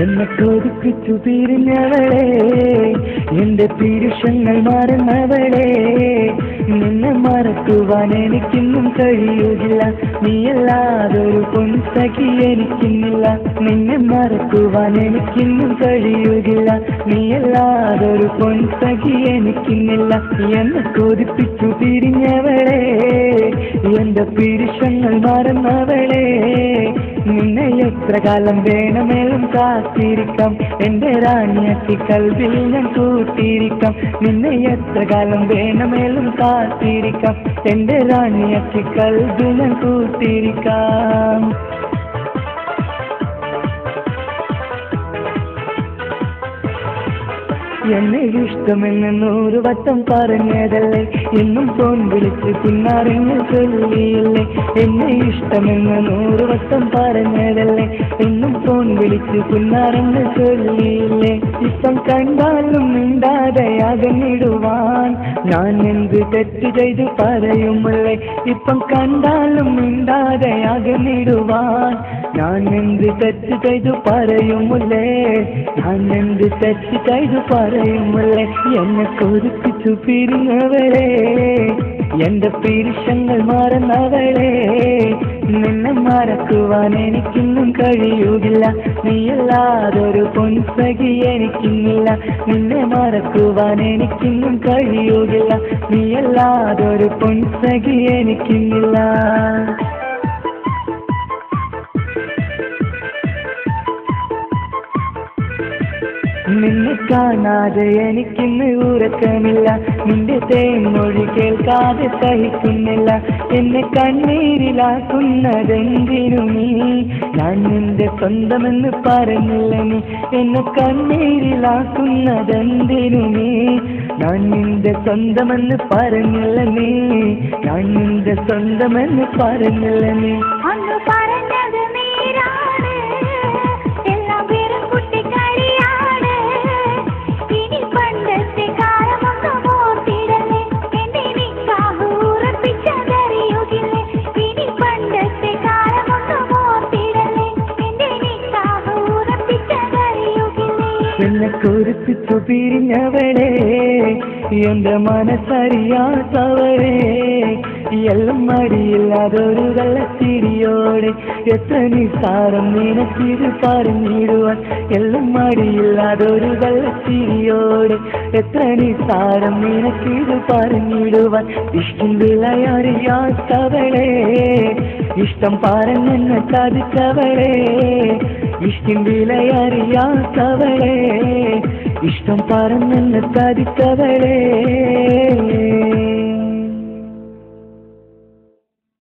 എന്നെ കൊതിപ്പിച്ചു പിരിഞ്ഞവളെ, എന്റെ പീരുഷങ്ങൾ മറന്നവളെ, നിന്നെ മറക്കുവാൻ എനിക്കിന്നും കഴിയുകില്ല, നീയല്ലാതൊരു പൊൻസഖി എനിക്കിന്നില്ല. നിന്നെ മറക്കുവാൻ എനിക്കിന്നും കഴിയുകില്ല, നീയല്ലാതൊരു പൊൻസഖി എനിക്കിന്നില്ല. എന്നെ കൊതിപ്പിച്ചു പിരിഞ്ഞവളെ, എന്റെ പീരുഷങ്ങൾ മറന്നവളെ, നിന്നെ എത്ര കാലം വേണമെങ്കിലും കാത്തിരിക്കാം, എന്റെ റാണിയാക്കി കൽവിൽ ഞാൻ കൂട്ടിയിരിക്കാം. നിന്നെ എത്ര കാലം വേണമെങ്കിലും കാത്തിരിക്കാം, എന്റെ റാണിയാക്കി കൽവിൽ ഞാൻ കൂട്ടിയിരിക്കാം. എന്നെ ഇഷ്ടമെന്ന് 100 വട്ടം പറഞ്ഞതല്ലേ, എന്നും ഫോൺ വിളിച്ച് പിന്നാറിങ്ങൾ ചൊല്ലിയില്ലേ. എന്നെ ഇഷ്ടമെന്ന് 100 വട്ടം പറഞ്ഞതല്ലേ, എന്നും ഫോൺ വിളിച്ച് പിന്നാറിങ്ങൾ ചൊല്ലിയില്ലേ. ഇപ്പം കണ്ടാലും മിണ്ടാതെ അകന്നിടുവാൻ ഞാൻ എന്ത് തെറ്റ് ചെയ്തു പറയുമല്ലേ. ഇപ്പം കണ്ടാലും മിണ്ടാതെ അകന്നിടുവാൻ ഞാൻ എന്ത് തെറ്റ് ചെയ്തു പറയുമല്ലേ, ഞാൻ എന്ത് തെറ്റ് ചെയ്തു പറയുമല്ലേ. എന്നെ കൊതിപ്പിച്ചു പിരിഞ്ഞവളെ, എന്റെ പീരുഷങ്ങൾ മറന്നവളെ, നിന്നെ മറക്കുവാൻ എനിക്കിന്നും കഴിയുകില്ല, നീയല്ലാതൊരു പൊൻസഖി എനിക്കിന്നില്ല. നിന്നെ മറക്കുവാൻ എനിക്കിന്നും കഴിയുകില്ല, നീയല്ലാതൊരു പൊൻസഖി എനിക്കിന്നില്ല. നിന്നെ കാണാതെ എനിക്കിന്ന് ഉറക്കമില്ല, നിന്റെ തേൻമൊഴി കേൾക്കാതെ സഹിക്കുന്നില്ല. എന്നെ കണ്ണീരിലാക്കുന്നതെന്തിനു നീ, ഞാൻ നിന്റെ സ്വന്തമെന്ന് പറഞ്ഞില്ല നീ. എന്നെ കണ്ണീരിലാക്കുന്നതെന്തിനു നീ, ഞാൻ നിന്റെ സ്വന്തമെന്ന് പറഞ്ഞില്ല നീ. ഞാൻ നിന്റെ സ്വന്തമെന്ന് പറഞ്ഞില്ല നീ. അന്ന് പറഞ്ഞത് നീരാണ്, എല്ലാം വെറും കുട്ടിക്കളിയാണ്. ഇനി പണ്ടത്തെ കാലമൊന്നും ഓർത്തിടല്ലേ, എന്റെ നിക്കാഹ് ഉറപ്പിച്ചതറിയുകില്ലേ. ഇനി പണ്ടത്തെ കാലമൊന്നും ഓർത്തിടല്ലേ, എന്റെ നിക്കാഹ് ഉറപ്പിച്ചതറിയുകില്ലേ. എന്നെ കൊതിപ്പിച്ചു പിരിഞ്ഞവളെ, എന്റെ മനസ്സറിയാത്തവളെ, എല്ലാം മടിയില്ലാതൊരു വെള്ളത്തിരിയോടെ, എത്ര നിസ്സാരം നിനക്കിത് പറഞ്ഞിടുവാൻ. എല്ലാം മടിയില്ലാതൊരു വെള്ളത്തിരിയോടെ, എത്ര നിസ്സാരം നിനക്കിത് പറഞ്ഞിടുവാൻ. ഇഷ്ടം വിലയറിയാത്തവളെ, ഇഷ്ടം പറഞ്ഞെന്നെ ചതിച്ചവളെ, ഇഷ്ടം വിലയറിയാത്തവളെ, ഇഷ്ടം പറഞ്ഞെന്നെ ചതിച്ചവളെ.